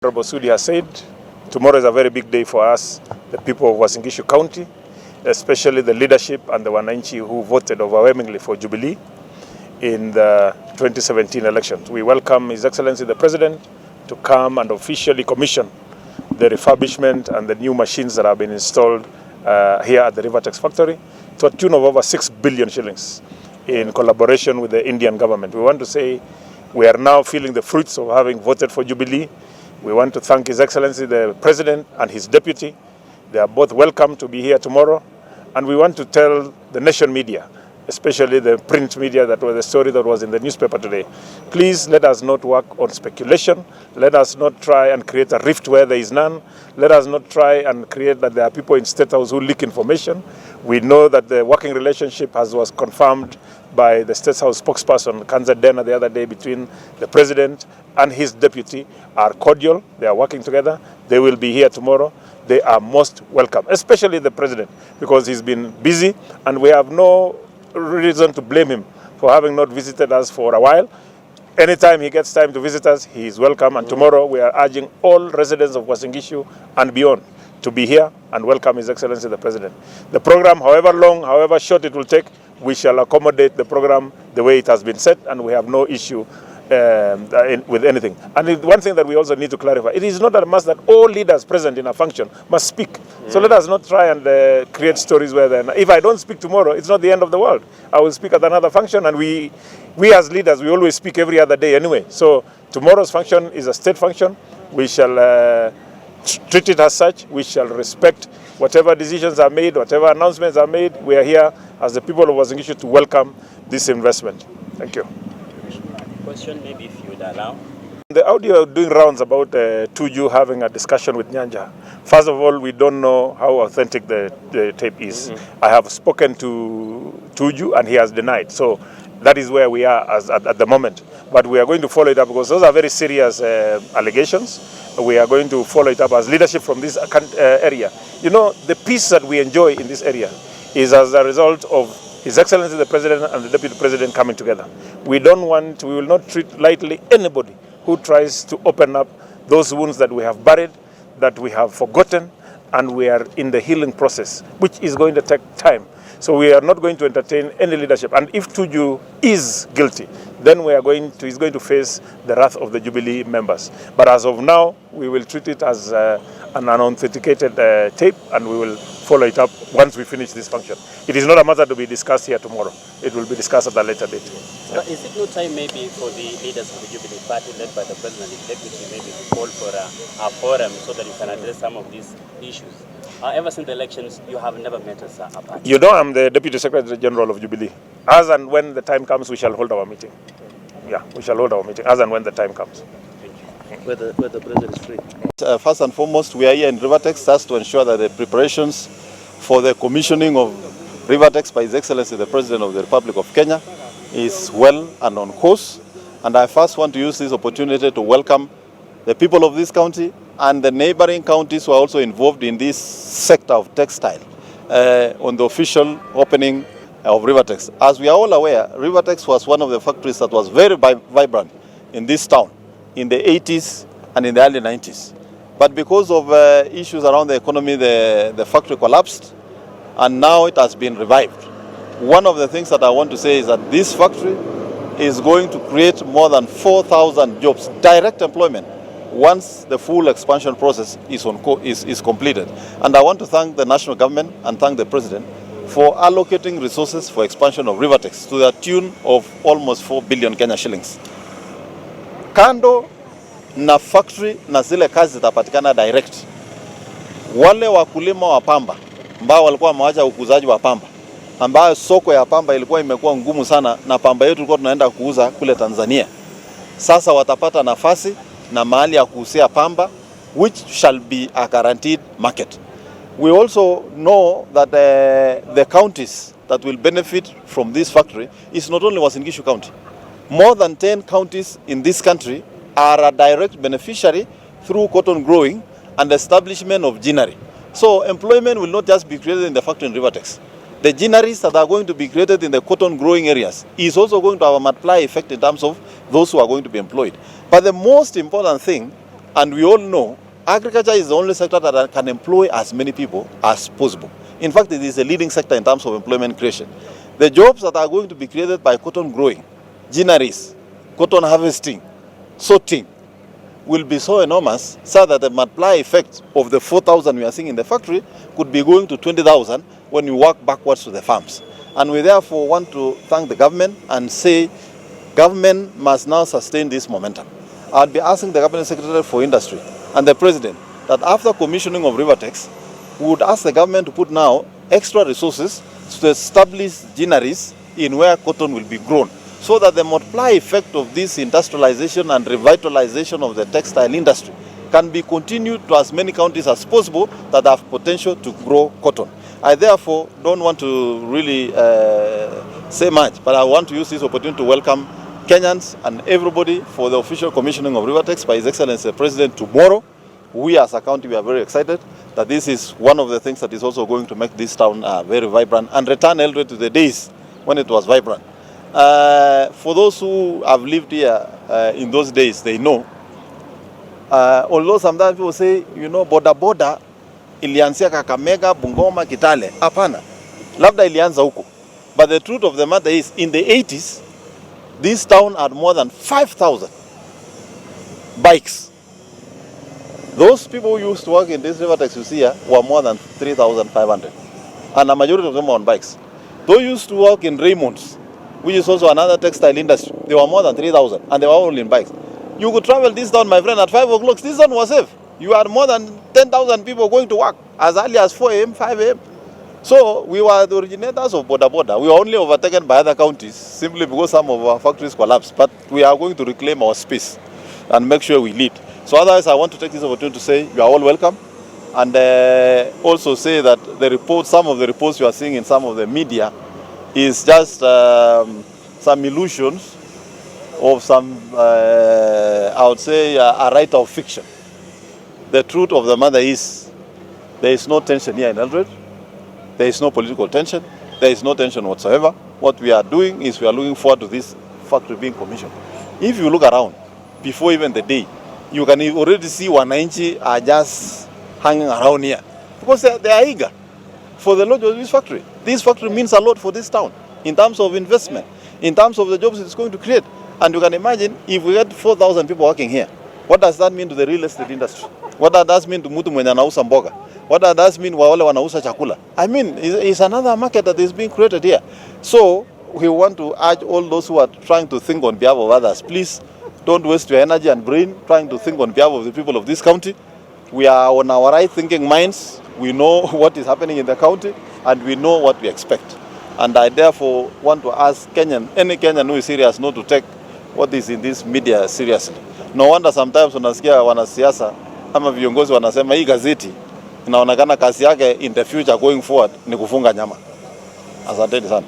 Honorable Sudi has said, tomorrow is a very big day for us, the people of Uasin Gishu County, especially the leadership and the wananchi who voted overwhelmingly for Jubilee in the 2017 elections. We welcome His Excellency the President to come and officially commission the refurbishment and the new machines that have been installed here at the Rivatex factory to a tune of over 6 billion shillings in collaboration with the Indian government. We want to say we are now feeling the fruits of having voted for Jubilee. We want to thank His Excellency the President and his deputy. They are both welcome to be here tomorrow. And we want to tell the nation media, especially the print media, that was the story that was in the newspaper today. Please let us not work on speculation. Let us not try and create a rift where there is none. Let us not try and create that there are people in State House who leak information. We know that the working relationship was confirmed by the State House spokesperson, Kanza Dena, the other day between the President and his deputy are cordial. They are working together. They will be here tomorrow. They are most welcome, especially the President, because he's been busy and we have no reason to blame him for having not visited us for a while. Anytime he gets time to visit us, he is welcome. And tomorrow we are urging all residents of Uasin Gishu and beyond to be here and welcome His Excellency the President. The program, however long, however short it will take, we shall accommodate the program the way it has been set, and we have no issue with anything. And one thing that we also need to clarify, it is not a must that all leaders present in a function must speak. So let us not try and create stories where then, if I don't speak tomorrow, it's not the end of the world. I will speak at another function, and we as leaders, we always speak every other day anyway. So tomorrow's function is a state function. We shall treat it as such. We shall respect whatever decisions are made, whatever announcements are made. We are here as the people of Uasin Gishu to welcome this investment. Thank you. Question, maybe if you would allow. The audio doing rounds about Tuju having a discussion with Nyanja. First of all, we don't know how authentic the tape is. I have spoken to Tuju and he has denied. So that is where we are at the moment. But we are going to follow it up because those are very serious allegations. We are going to follow it up as leadership from this area. You know, the peace that we enjoy in this area is as a result of His Excellency the President and the Deputy President coming together. We will not treat lightly anybody who tries to open up those wounds that we have buried, that we have forgotten, and we are in the healing process, which is going to take time. So we are not going to entertain any leadership. And if Tuju is guilty, then he's going to face the wrath of the Jubilee members. But as of now, we will treat it as an unauthenticated tape, and we will follow it up once we finish this function. It is not a matter to be discussed here tomorrow. It will be discussed at a later date. But is it no time maybe for the leaders of the Jubilee Party, led by the President and the Deputy, maybe to call for a forum so that you can address some of these issues? Ever since the elections, you have never met as a party. You know, I'm the Deputy Secretary General of Jubilee. As and when the time comes, we shall hold our meeting. Yeah, we shall hold our meeting as and when the time comes. Thank you. Where the President is free. First and foremost, we are here in Rivatex just to ensure that the preparations for the commissioning of Rivatex by His Excellency the President of the Republic of Kenya is well and on course. And I first want to use this opportunity to welcome the people of this county and the neighboring counties who are also involved in this sector of textile on the official opening of Rivatex. As we are all aware, Rivatex was one of the factories that was very vibrant in this town in the 80s and in the early 90s. But because of issues around the economy, the factory collapsed, and now it has been revived. One of the things that I want to say is that this factory is going to create more than 4,000 jobs, direct employment, once the full expansion process is completed. And I want to thank the national government and thank the President for allocating resources for expansion of Rivatex to the tune of almost 4 billion Kenya shillings. Kando na factory na zile kazi zitapatikana direct, wale wakulima wa pamba ambao walikuwa wameacha ukuzaji wa pamba, ambayo soko ya pamba ilikuwa imekuwa ngumu sana, na pamba yetu tulikuwa tunaenda kuuza kule Tanzania, sasa watapata nafasi na mahali ya kuuzia pamba, which shall be a guaranteed market. We also know that the counties that will benefit from this factory is not only Uasin Gishu County. More than 10 counties in this country are a direct beneficiary through cotton growing and establishment of ginnery. So employment will not just be created in the factory in Rivatex. The ginneries that are going to be created in the cotton growing areas is also going to have a multiplier effect in terms of those who are going to be employed. But the most important thing And we all know agriculture is the only sector that can employ as many people as possible. In fact, it is a leading sector in terms of employment creation. The jobs that are going to be created by cotton growing, ginneries, cotton harvesting, sorting, will be so enormous so that the multiply effect of the 4,000 we are seeing in the factory could be going to 20,000 when you work backwards to the farms. And we therefore want to thank the government and say government must now sustain this momentum. I'll be asking the Cabinet Secretary for Industry and the President that after commissioning of Rivatex, we would ask the government to put now extra resources to establish ginneries in where cotton will be grown, so that the multiply effect of this industrialization and revitalization of the textile industry can be continued to as many counties as possible that have potential to grow cotton. I therefore don't want to really say much, but I want to use this opportunity to welcome Kenyans and everybody for the official commissioning of Rivatex by His Excellency the President tomorrow. We as a county, we are very excited that this is one of the things that is also going to make this town very vibrant and return Eldoret to the days when it was vibrant. For those who have lived here in those days, they know. Although sometimes people say, you know, boda ilianzia Kakamega, Bungoma, Kitale. Hapana, labda ilianza huko. But the truth of the matter is, in the 80s, this town had more than 5,000 bikes. Those people who used to work in this Rivatex you see here were more than 3,500. And a majority of them were on bikes. Those used to work in Raymond's, which is also another textile industry, they were more than 3,000 and they were all in bikes. You could travel this town, my friend, at 5 o'clock, this town was safe. You had more than 10,000 people going to work as early as 4 a.m., 5 a.m. So we were the originators of boda. We were only overtaken by other counties simply because some of our factories collapsed. But we are going to reclaim our space and make sure we lead. So otherwise, I want to take this opportunity to say you are all welcome. And also say that the reports, some of the reports you are seeing in some of the media is just some illusions of some, I would say, a writer of fiction. The truth of the matter is there is no tension here in Eldoret. There is no political tension. There is no tension whatsoever. What we are doing is we are looking forward to this factory being commissioned. If you look around, before even the day, you can already see Wananchi are just hanging around here because they are eager for the launch of this factory. This factory means a lot for this town in terms of investment, in terms of the jobs it's going to create. And you can imagine if we get 4,000 people working here, what does that mean to the real estate industry? What does that mean to mtu mwenye anauza mboga? What does that mean wale wanauza chakula? I mean, it's another market that is being created here. So we want to urge all those who are trying to think on behalf of others, please don't waste your energy and brain trying to think on behalf of the people of this county. We are on our right thinking minds. We know what is happening in the county and we know what we expect. And I therefore want to ask any Kenyan who is serious not to take what is in this media seriously. No wonder sometimes unasikia wanasiasa ama viongozi wanasema hii gazeti inaonekana kazi yake in the future going forward ni kufunga nyama. Asanteni sana.